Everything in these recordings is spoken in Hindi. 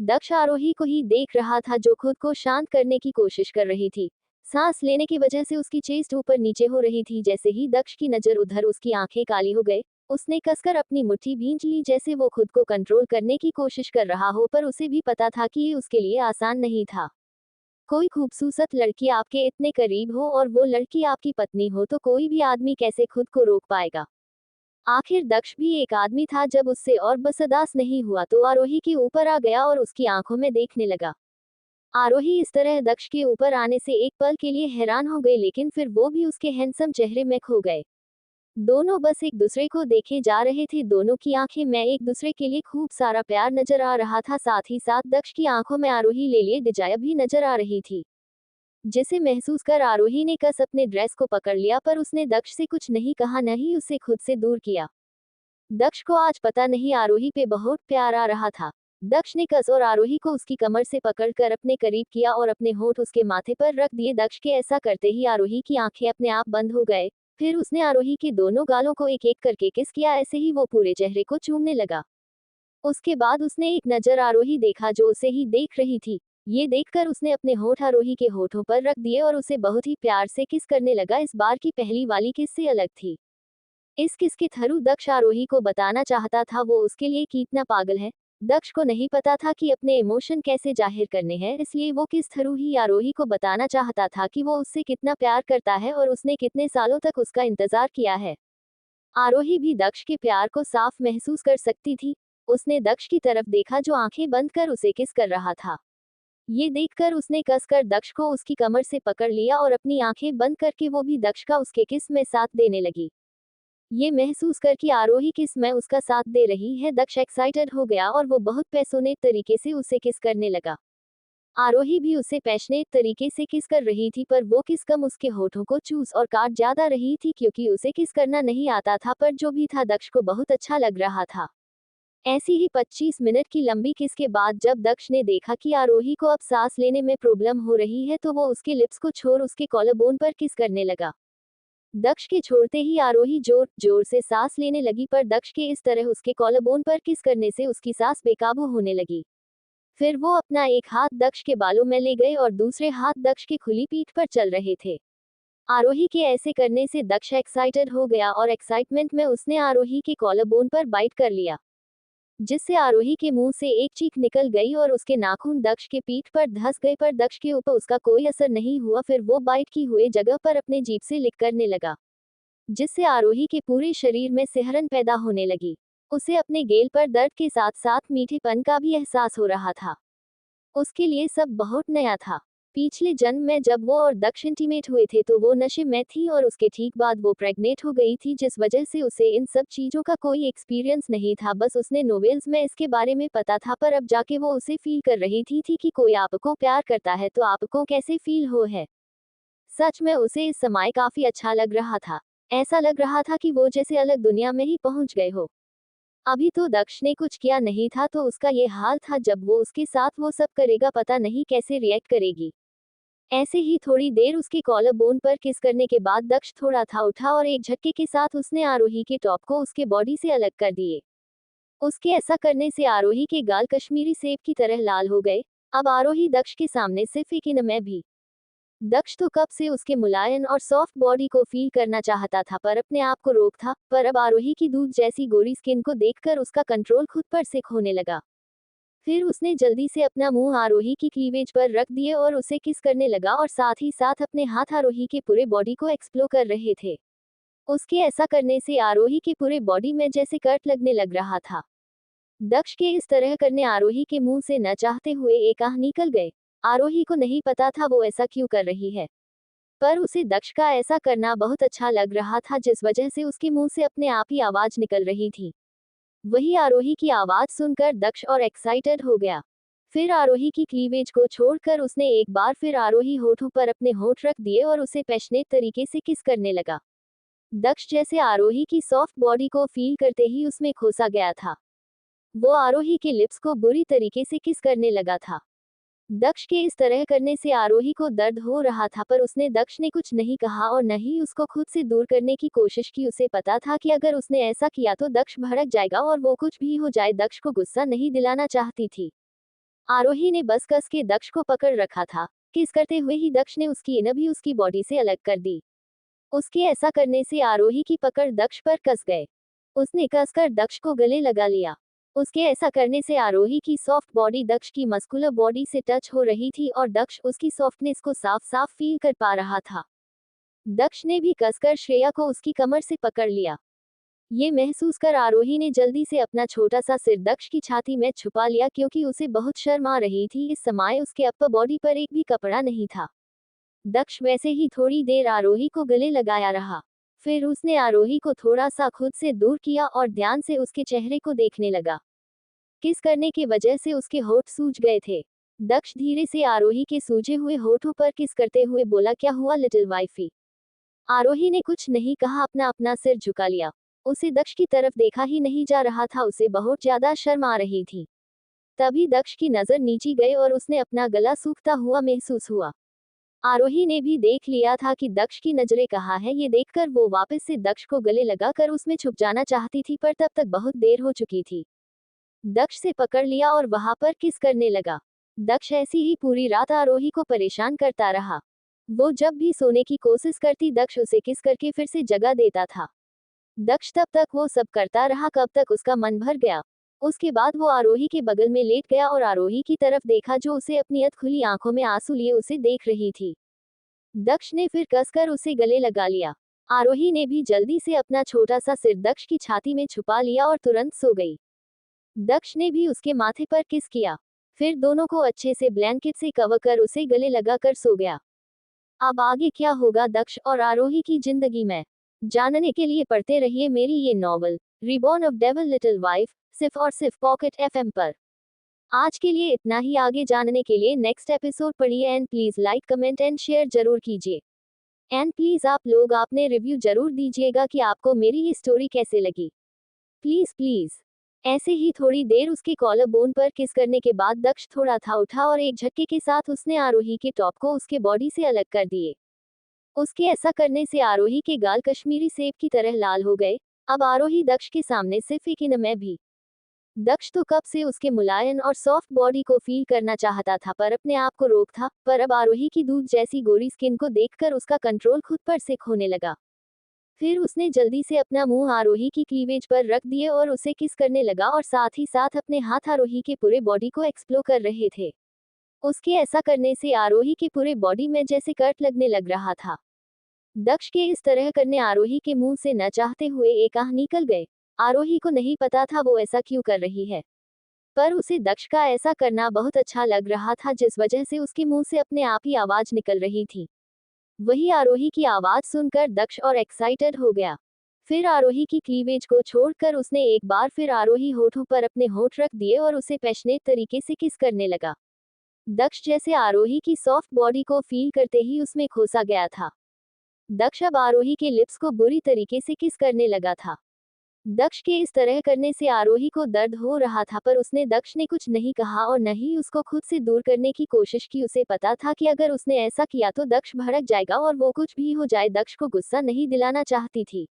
दक्ष आरोही को ही देख रहा था जो खुद को शांत करने की कोशिश कर रही थी। सांस लेने की वजह से उसकी चेस्ट ऊपर नीचे हो रही थी। जैसे ही दक्ष की नजर उधर, उसकी आंखें काली हो गई। उसने कसकर अपनी मुट्ठी भींच ली, जैसे वो खुद को कंट्रोल करने की कोशिश कर रहा हो, पर उसे भी पता था कि ये उसके लिए आसान नहीं था। कोई खूबसूरत लड़की आपके इतने करीब हो और वो लड़की आपकी पत्नी हो, तो कोई भी आदमी कैसे खुद को रोक पाएगा। आखिर दक्ष भी एक आदमी था। जब उससे और बर्दाश्त नहीं हुआ तो आरोही के ऊपर आ गया और उसकी आंखों में देखने लगा। आरोही इस तरह दक्ष के ऊपर आने से एक पल के लिए हैरान हो गई, लेकिन फिर वो भी उसके हैंडसम चेहरे में खो गए। दोनों बस एक दूसरे को देखे जा रहे थे। दोनों की आंखें में एक दूसरे के लिए खूब सारा प्यार नजर आ रहा था। साथ ही साथ दक्ष की आंखों में आरोही ले लिए डिजायर भी नजर आ रही थी, जिसे महसूस कर आरोही ने कस अपने ड्रेस को पकड़ लिया, पर उसने दक्ष से कुछ नहीं कहा, न ही उसे खुद से दूर किया। दक्ष को आज पता नहीं आरोही पे बहुत प्यार आ रहा था। दक्ष ने कस और आरोही को उसकी कमर से पकड़कर अपने करीब किया और अपने होंठ उसके माथे पर रख दिए। दक्ष के ऐसा करते ही आरोही की आंखें अपने आप बंद हो गए। फिर उसने आरोही के दोनों गालों को एक एक करके किस किया। ऐसे ही वो पूरे चेहरे को चूमने लगा। उसके बाद उसने एक नजर आरोही देखा जो उसे ही देख रही थी। ये देखकर उसने अपने होंठ आरोही के होठों पर रख दिए और उसे बहुत ही प्यार से किस करने लगा। इस बार की पहली वाली किस से अलग थी। इस किस के थ्रू दक्ष आरोही को बताना चाहता था वो उसके लिए कितना पागल है। दक्ष को नहीं पता था कि अपने इमोशन कैसे जाहिर करने हैं, इसलिए वो किस थ्रू ही आरोही को बताना चाहता था कि वो उससे कितना प्यार करता है और उसने कितने सालों तक उसका इंतजार किया है। आरोही भी दक्ष के प्यार को साफ महसूस कर सकती थी। उसने दक्ष की तरफ देखा जो आंखें बंद कर उसे किस कर रहा था। ये देखकर उसने कसकर दक्ष को उसकी कमर से पकड़ लिया और अपनी आंखें बंद करके वो भी दक्ष का उसके किस में साथ देने लगी। ये महसूस कर कि आरोही किस में उसका साथ दे रही है, दक्ष एक्साइटेड हो गया और वो बहुत पैशनेट तरीके से उसे किस करने लगा। आरोही भी उसे पैशनेट तरीके से किस कर रही थी, पर वो किस कम उसके होठों को चूस और काट ज्यादा रही थी, क्योंकि उसे किस करना नहीं आता था। पर जो भी था दक्ष को बहुत अच्छा लग रहा था। ऐसी ही 25 मिनट की लंबी किस के बाद जब दक्ष ने देखा कि आरोही को अब सांस लेने में प्रॉब्लम हो रही है, तो वो उसके लिप्स को छोड़ उसके कॉलरबोन पर किस करने लगा। दक्ष के छोड़ते ही आरोही जोर जोर से सांस लेने लगी, पर दक्ष के इस तरह उसके कॉलरबोन पर किस करने से उसकी सांस बेकाबू होने लगी। फिर वो अपना एक हाथ दक्ष के बालों में ले गए और दूसरे हाथ दक्ष की खुली पीठ पर चल रहे थे। आरोही के ऐसे करने से दक्ष एक्साइटेड हो गया और एक्साइटमेंट में उसने आरोही के कॉलरबोन पर बाइट कर लिया, जिससे आरोही के मुंह से एक चीख निकल गई और उसके नाखून दक्ष के पीठ पर धंस गए, पर दक्ष के ऊपर उसका कोई असर नहीं हुआ। फिर वो बाइट की हुए जगह पर अपने जीभ से लिक करने लगा, जिससे आरोही के पूरे शरीर में सिहरन पैदा होने लगी। उसे अपने गेल पर दर्द के साथ साथ मीठेपन का भी एहसास हो रहा था। उसके लिए सब बहुत नया था। पिछले जन्म में जब वो और दक्ष इंटीमेट हुए थे तो वो नशे में थी और उसके ठीक बाद वो प्रेग्नेंट हो गई थी, जिस वजह से उसे इन सब चीजों का कोई एक्सपीरियंस नहीं था। बस उसने नोवेल्स में इसके बारे में पता था, पर अब जाके वो उसे फील कर रही थी कि कोई आपको प्यार करता है तो आपको कैसे फील हो है। सच में उसे इस समय काफी अच्छा लग रहा था। ऐसा लग रहा था कि वो जैसे अलग दुनिया में ही पहुंच गए हो। अभी तो दक्ष ने कुछ किया नहीं था तो उसका ये हाल था। जब वो उसके साथ वो सब करेगा, पता नहीं कैसे रिएक्ट करेगी। ऐसे ही थोड़ी देर उसके कॉलर बोन पर किस करने के बाद दक्ष थोड़ा था उठा और एक झटके के साथ उसने आरोही के टॉप को उसके बॉडी से अलग कर दिए। उसके ऐसा करने से आरोही के गाल कश्मीरी सेब की तरह लाल हो गए। अब आरोही दक्ष के सामने सिर्फ एक इन में भी। दक्ष तो कब से उसके मुलायम और सॉफ्ट बॉडी को फील करना चाहता था, पर अपने आप को रोक था। पर अब आरोही की दूध जैसी गोरी स्किन को देखकर उसका कंट्रोल खुद पर से खोने लगा। फिर उसने जल्दी से अपना मुंह आरोही की क्लीवेज पर रख दिए और उसे किस करने लगा और साथ ही साथ अपने हाथ आरोही के पूरे बॉडी को एक्सप्लोर कर रहे थे। उसके ऐसा करने से आरोही के पूरे बॉडी में जैसे कट लगने लग रहा था। दक्ष के इस तरह करने आरोही के मुंह से न चाहते हुए एक आह निकल गए। आरोही को नहीं पता था वो ऐसा क्यों कर रही है, पर उसे दक्ष का ऐसा करना बहुत अच्छा लग रहा था, जिस वजह से उसके मुंह से अपने आप ही आवाज निकल रही थी। वही आरोही की आवाज सुनकर दक्ष और एक्साइटेड हो गया। फिर आरोही की क्लीवेज को छोड़कर उसने एक बार फिर आरोही होठों पर अपने होठ रख दिए और उसे पैशनेट तरीके से किस करने लगा। दक्ष जैसे आरोही की सॉफ्ट बॉडी को फील करते ही उसमें खोसा गया था। वो आरोही के लिप्स को बुरी तरीके से किस करने लगा था। दक्ष के इस तरह करने से आरोही को दर्द हो रहा था, पर उसने दक्ष ने कुछ नहीं कहा और न ही उसको खुद से दूर करने की कोशिश की। उसे पता था कि अगर उसने ऐसा किया तो दक्ष भड़क जाएगा और वो कुछ भी हो जाए, दक्ष को गुस्सा नहीं दिलाना चाहती थी। आरोही ने बस कस के दक्ष को पकड़ रखा था। किस करते हुए ही दक्ष ने उसकी इन्हें भी उसकी बॉडी से अलग कर दी। उसके ऐसा करने से आरोही की पकड़ दक्ष पर कस गए। उसने कसकर दक्ष को गले लगा लिया। उसके ऐसा करने से आरोही की सॉफ्ट बॉडी दक्ष की मस्कुलर बॉडी से टच हो रही थी और दक्ष उसकी सॉफ्टनेस को साफ साफ फील कर पा रहा था। दक्ष ने भी कसकर श्रेया को उसकी कमर से पकड़ लिया। ये महसूस कर आरोही ने जल्दी से अपना छोटा सा सिर दक्ष की छाती में छुपा लिया क्योंकि उसे बहुत शर्म आ रही थी। इस समय उसके अपर बॉडी पर एक भी कपड़ा नहीं था। दक्ष वैसे ही थोड़ी देर आरोही को गले लगाया रहा। फिर उसने आरोही को थोड़ा सा खुद से दूर किया और ध्यान से उसके चेहरे को देखने लगा। किस करने की वजह से उसके होठ सूज गए थे। दक्ष धीरे से आरोही के सूजे हुए होठों पर किस करते हुए बोला, क्या हुआ लिटिल वाइफी। आरोही ने कुछ नहीं कहा, अपना अपना सिर झुका लिया। उसे दक्ष की तरफ देखा ही नहीं जा रहा था, उसे बहुत ज्यादा शर्म आ रही थी। तभी दक्ष की नजर नीचे गई और उसने अपना गला सूखता हुआ महसूस हुआ। आरोही ने भी देख लिया था कि दक्ष की नजरें कहाँ है। ये देखकर वो वापस से दक्ष को गले लगाकर उसमें छुप जाना चाहती थी, पर तब तक बहुत देर हो चुकी थी। दक्ष से पकड़ लिया और वहां पर किस करने लगा। दक्ष ऐसी ही पूरी रात आरोही को परेशान करता रहा। वो जब भी सोने की कोशिश करती दक्ष उसे किस करके फिर से जगा देता था। दक्ष तब तक वो सब करता रहा कब तक उसका मन भर गया। उसके बाद वो आरोही के बगल में लेट गया और आरोही की तरफ देखा जो उसे अपनी खुली आंखों में आंसू लिए उसे देख रही थी। दक्ष ने फिर कसकर उसे गले लगा लिया। आरोही ने भी जल्दी से अपना छोटा सा सिर दक्ष की छाती में छुपा लिया और तुरंत सो गई। दक्ष ने भी उसके माथे पर किस किया। फिर दोनों को अच्छे से ब्लैंकेट से कवर कर उसे गले लगाकर सो गया। अब आगे क्या होगा दक्ष और आरोही की जिंदगी में, जानने के लिए पढ़ते रहिए मेरी ये novel reborn of devil little wife, सिर्फ और सिर्फ पॉकेट एफएम पर। आज के लिए इतना ही। आगे जानने के लिए नेक्स्ट एपिसोड पढ़िए and please like comment and share जरूर कीजिए। एंड प्लीज आप लोग आपने रिव्यू जरूर दीजिएगा कि आपको मेरी ये स्टोरी कैसे लगी। Please please. ऐसे ही थोड़ी देर उसके कॉलर बोन पर किस करने के बाद दक्ष थोड़ा था उठा और एक झटके के साथ उसने आरोही के टॉप को उसके बॉडी से अलग कर दिए। उसके ऐसा करने से आरोही के गाल कश्मीरी सेब की तरह लाल हो गए। अब आरोही दक्ष के सामने सिर्फ एक इन में भी। दक्ष तो कब से उसके मुलायम और सॉफ्ट बॉडी को फील करना चाहता था पर अपने आप को रोक था, पर अब आरोही की दूध जैसी गोरी स्किन को देखकर उसका कंट्रोल खुद पर से खोने लगा। फिर उसने जल्दी से अपना मुंह आरोही की क्लीवेज पर रख दिए और उसे किस करने लगा और साथ ही साथ अपने हाथ आरोही के पूरे बॉडी को एक्सप्लोर कर रहे थे। उसके ऐसा करने से आरोही के पूरे बॉडी में जैसे कट लगने लग रहा था। दक्ष के इस तरह करने आरोही के मुंह से न चाहते हुए एक आह निकल गए। आरोही को नहीं पता था वो ऐसा क्यों कर रही है, पर उसे दक्ष का ऐसा करना बहुत अच्छा लग रहा था जिस वजह से उसके मुंह से अपने आप ही आवाज निकल रही थी। वही आरोही की आवाज सुनकर दक्ष और एक्साइटेड हो गया। फिर आरोही की क्लीवेज को छोड़कर उसने एक बार फिर आरोही होठों पर अपने होठ रख दिए और उसे पैशनेट तरीके से किस करने लगा। दक्ष जैसे आरोही की सॉफ्ट बॉडी को फील करते ही उसमें खोसा गया था। दक्ष अब आरोही के लिप्स को बुरी तरीके से किस करने लगा था। दक्ष के इस तरह करने से आरोही को दर्द हो रहा था पर उसने दक्ष ने कुछ नहीं कहा और न ही उसको खुद से दूर करने की कोशिश की। उसे पता था कि अगर उसने ऐसा किया तो दक्ष भड़क जाएगा और वो कुछ भी हो जाए दक्ष को गुस्सा नहीं दिलाना चाहती थी।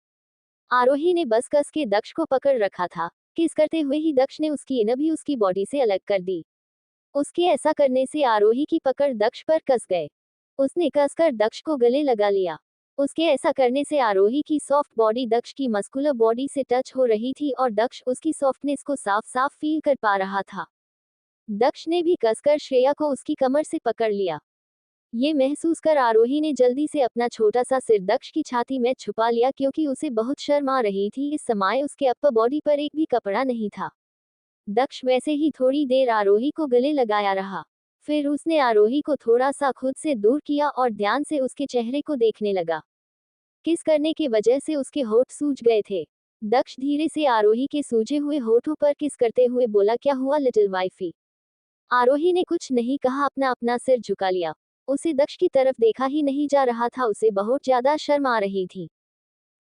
आरोही ने बस कस के दक्ष को पकड़ रखा था। किस करते हुए ही दक्ष ने उसकी इन्हें भी उसकी बॉडी से अलग कर दी। उसके ऐसा करने से आरोही की पकड़ दक्ष पर कस गए। उसने कसकर दक्ष को गले लगा लिया। उसके ऐसा करने से आरोही की सॉफ्ट बॉडी दक्ष की मस्कुलर बॉडी से टच हो रही थी और दक्ष उसकी सॉफ्टनेस को साफ साफ फील कर पा रहा था। दक्ष ने भी कसकर श्रेया को उसकी कमर से पकड़ लिया। ये महसूस कर आरोही ने जल्दी से अपना छोटा सा सिर दक्ष की छाती में छुपा लिया क्योंकि उसे बहुत शर्म आ रही थी। इस समय उसके अपर बॉडी पर एक भी कपड़ा नहीं था। दक्ष वैसे ही थोड़ी देर आरोही को गले लगाया रहा। फिर उसने आरोही को थोड़ा सा खुद से दूर किया और ध्यान से उसके चेहरे को देखने लगा। किस करने की वजह से उसके होठ सूज गए थे। दक्ष धीरे से आरोही के सूजे हुए होठों पर किस करते हुए बोला, क्या हुआ लिटिल वाइफी। आरोही ने कुछ नहीं कहा, अपना अपना सिर झुका लिया। उसे दक्ष की तरफ देखा ही नहीं जा रहा था, उसे बहुत ज्यादा शर्म आ रही थी।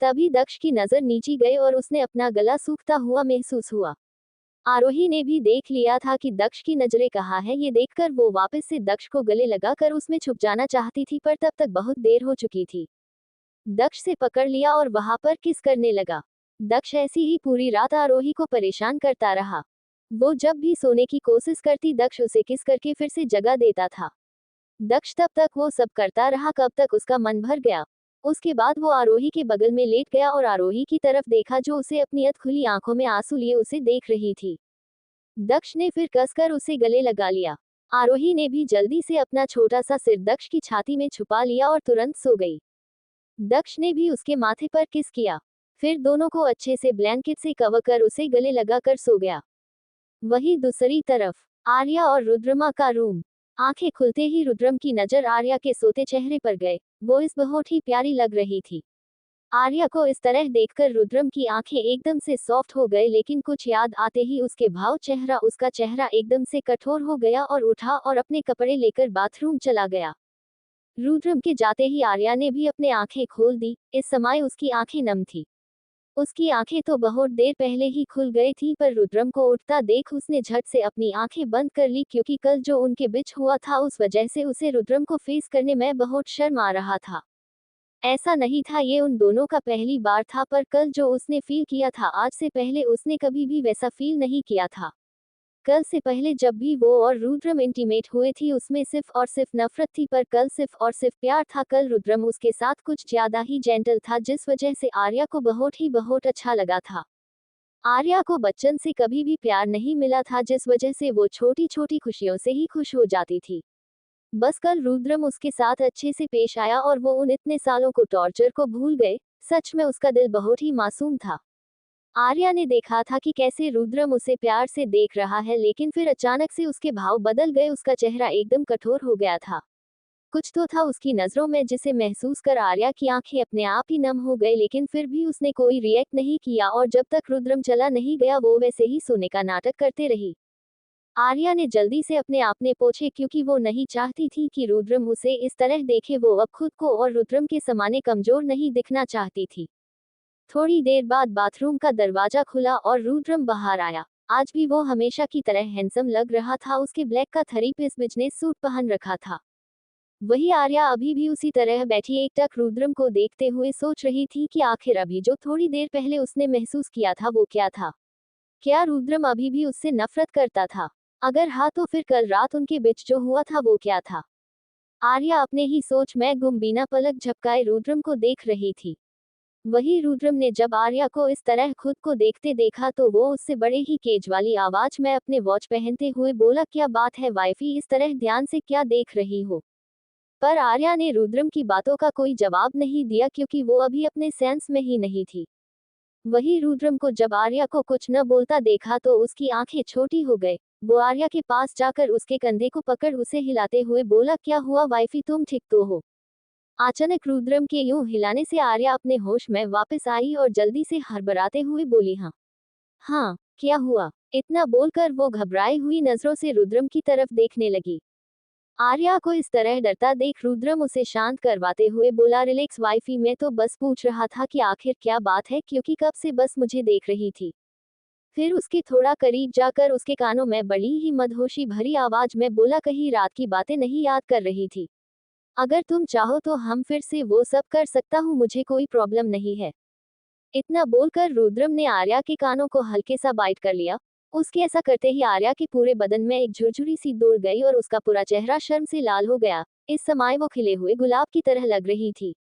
तभी दक्ष की नजर नीचे गई और उसने अपना गला सूखता हुआ महसूस हुआ। आरोही ने भी देख लिया था कि दक्ष की नजरें कहाँ है। ये देखकर वो वापस से दक्ष को गले लगाकर उसमें छुप जाना चाहती थी, पर तब तक बहुत देर हो चुकी थी। दक्ष से पकड़ लिया और वहां पर किस करने लगा। दक्ष ऐसी ही पूरी रात आरोही को परेशान करता रहा। वो जब भी सोने की कोशिश करती दक्ष उसे किस करके फिर से जगा देता था। दक्ष तब तक वो सब करता रहा कब तक उसका मन भर गया। उसके बाद वो आरोही के बगल में लेट गया और आरोही की तरफ देखा जो उसे अपनी अधखुली आंखों में आंसू लिए उसे देख रही थी। दक्ष ने फिर कसकर उसे गले लगा लिया। आरोही ने भी जल्दी से अपना छोटा सा सिर दक्ष की छाती में छुपा लिया और तुरंत सो गई। दक्ष ने भी उसके माथे पर किस किया, फिर दोनों को अच्छे से ब्लैंकेट से कवर कर उसे गले लगाकर सो गया। वहीं दूसरी तरफ आर्या और रुद्रमा का रूम। आंखें खुलते ही रुद्रम की नजर आर्या के सोते चेहरे पर गए। वो इस बहुत ही प्यारी लग रही थी। आर्या को इस तरह देखकर रुद्रम की आंखें एकदम से सॉफ्ट हो गए, लेकिन कुछ याद आते ही उसका चेहरा एकदम से कठोर हो गया और उठा और अपने कपड़े लेकर बाथरूम चला गया। रुद्रम के जाते ही आर्या ने भी अपने आंखें खोल दी। इस समय उसकी आंखें नम थी। उसकी आंखें तो बहुत देर पहले ही खुल गई थी, पर रुद्रम को उठता देख उसने झट से अपनी आंखें बंद कर ली, क्योंकि कल जो उनके बीच हुआ था उस वजह से उसे रुद्रम को फेस करने में बहुत शर्म आ रहा था। ऐसा नहीं था, ये उन दोनों का पहली बार था, पर कल जो उसने फील किया था आज से पहले उसने कभी भी वैसा फील नहीं किया था। कल से पहले जब भी वो और रुद्रम इंटीमेट हुए थी उसमें सिर्फ और सिर्फ नफरत थी, पर कल सिर्फ और सिर्फ प्यार था। कल रुद्रम उसके साथ कुछ ज्यादा ही जेंटल था, जिस वजह से आर्या को बहुत अच्छा लगा था। आर्या को बच्चन से कभी भी प्यार नहीं मिला था, जिस वजह से वो छोटी छोटी खुशियों से ही खुश हो जाती थी। बस कल रुद्रम उसके साथ अच्छे से पेश आया और वो उन इतने सालों को टॉर्चर को भूल गए। सच में उसका दिल बहुत ही मासूम था। आर्या ने देखा था कि कैसे रुद्रम उसे प्यार से देख रहा है, लेकिन फिर अचानक से उसके भाव बदल गए। उसका चेहरा एकदम कठोर हो गया था। कुछ तो था उसकी नजरों में जिसे महसूस कर आर्या की आंखें अपने आप ही नम हो गई, लेकिन फिर भी उसने कोई रिएक्ट नहीं किया और जब तक रुद्रम चला नहीं गया वो वैसे ही सोने का नाटक करते रही। आर्या ने जल्दी से अपने आप ने पोंछे, क्योंकि वो नहीं चाहती थी कि रुद्रम उसे इस तरह देखे। वो अब खुद को और रुद्रम के समाने कमजोर नहीं दिखना चाहती थी। थोड़ी देर बाद बाथरूम का दरवाजा खुला और रुद्रम बाहर आया। आज भी वो हमेशा की तरह हैंडसम लग रहा था। उसके ब्लैक का 3 पीस बिजनेस सूट पहन रखा था। वही आर्या अभी भी उसी तरह बैठी एकटक रुद्रम को देखते हुए सोच रही थी कि आखिर अभी जो थोड़ी देर पहले उसने महसूस किया था वो क्या था। क्या रुद्रम अभी भी उससे नफरत करता था? अगर हाँ तो फिर कल रात उनके बीच जो हुआ था वो क्या था? आर्या अपने ही सोच में गुम बिना पलक झपकाए रुद्रम को देख रही थी। वही रुद्रम ने जब आर्या को इस तरह खुद को देखते देखा तो वो उससे बड़े ही केज वाली आवाज में अपने वॉच पहनते हुए बोला, क्या बात है वाइफी, इस तरह ध्यान से क्या देख रही हो? पर आर्या ने रुद्रम की बातों का कोई जवाब नहीं दिया, क्योंकि वो अभी अपने सेंस में ही नहीं थी। वही रुद्रम को जब आर्या को कुछ न बोलता देखा तो उसकी आंखें छोटी हो गए। वो आर्या के पास जाकर उसके कंधे को पकड़ उसे हिलाते हुए बोला, क्या हुआ वाइफी, तुम ठीक तो हो? अचानक रुद्रम के यूं हिलाने से आर्या अपने होश में वापस आई और जल्दी से हड़बड़ाते हुए बोली, हाँ हाँ, क्या हुआ? इतना बोलकर वो घबराई हुई नजरों से रुद्रम की तरफ देखने लगी। आर्या को इस तरह डरता देख रुद्रम उसे शांत करवाते हुए बोला, रिलैक्स वाइफी, मैं तो बस पूछ रहा था कि आखिर क्या बात है, क्योंकि कब से बस मुझे देख रही थी। फिर उसके थोड़ा करीब जाकर उसके कानों में बड़ी ही मदहोशी भरी आवाज में बोला, कहीं रात की बातें नहीं याद कर रही थी? अगर तुम चाहो तो हम फिर से वो सब कर सकता हूँ, मुझे कोई प्रॉब्लम नहीं है। इतना बोलकर रुद्रम ने आर्या के कानों को हल्के सा बाइट कर लिया। उसके ऐसा करते ही आर्या के पूरे बदन में एक झुरझुरी सी दौड़ गई और उसका पूरा चेहरा शर्म से लाल हो गया। इस समय वो खिले हुए गुलाब की तरह लग रही थी।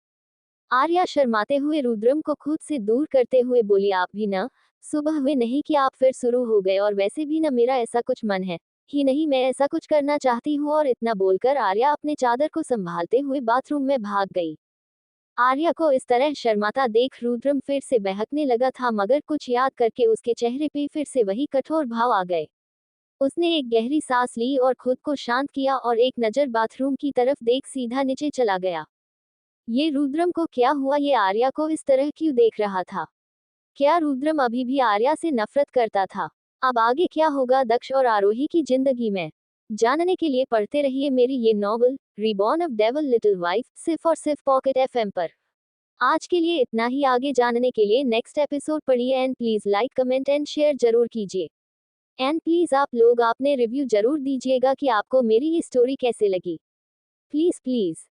आर्या शर्माते हुए रुद्रम को खुद से दूर करते हुए बोली, आप भी ना, सुबह हुए नहीं कि आप फिर शुरू हो गए, और वैसे भी ना मेरा ऐसा कुछ मन है ही नहीं, मैं ऐसा कुछ करना चाहती हूँ। और इतना बोलकर आर्या अपने चादर को संभालते हुए बाथरूम में भाग गई। आर्या को इस तरह शर्माता देख रुद्रम फिर से बहकने लगा था, मगर कुछ याद करके उसके चेहरे पे फिर से वही कठोर भाव आ गए। उसने एक गहरी सांस ली और खुद को शांत किया और एक नजर बाथरूम की तरफ देख सीधा नीचे चला गया। ये रुद्रम को क्या हुआ? ये आर्या को इस तरह क्यों देख रहा था? क्या रुद्रम अभी भी आर्या से नफरत करता था? अब आगे क्या होगा दक्ष और आरोही की जिंदगी में, जानने के लिए पढ़ते रहिए मेरी ये novel reborn of devil little wife, सिर्फ और सिर्फ पॉकेट एफएम पर। आज के लिए इतना ही। आगे जानने के लिए नेक्स्ट एपिसोड पढ़िए and please like, comment and share जरूर कीजिए। एंड प्लीज आप लोग आपने रिव्यू जरूर दीजिएगा कि आपको मेरी ये स्टोरी कैसे लगी। Please please.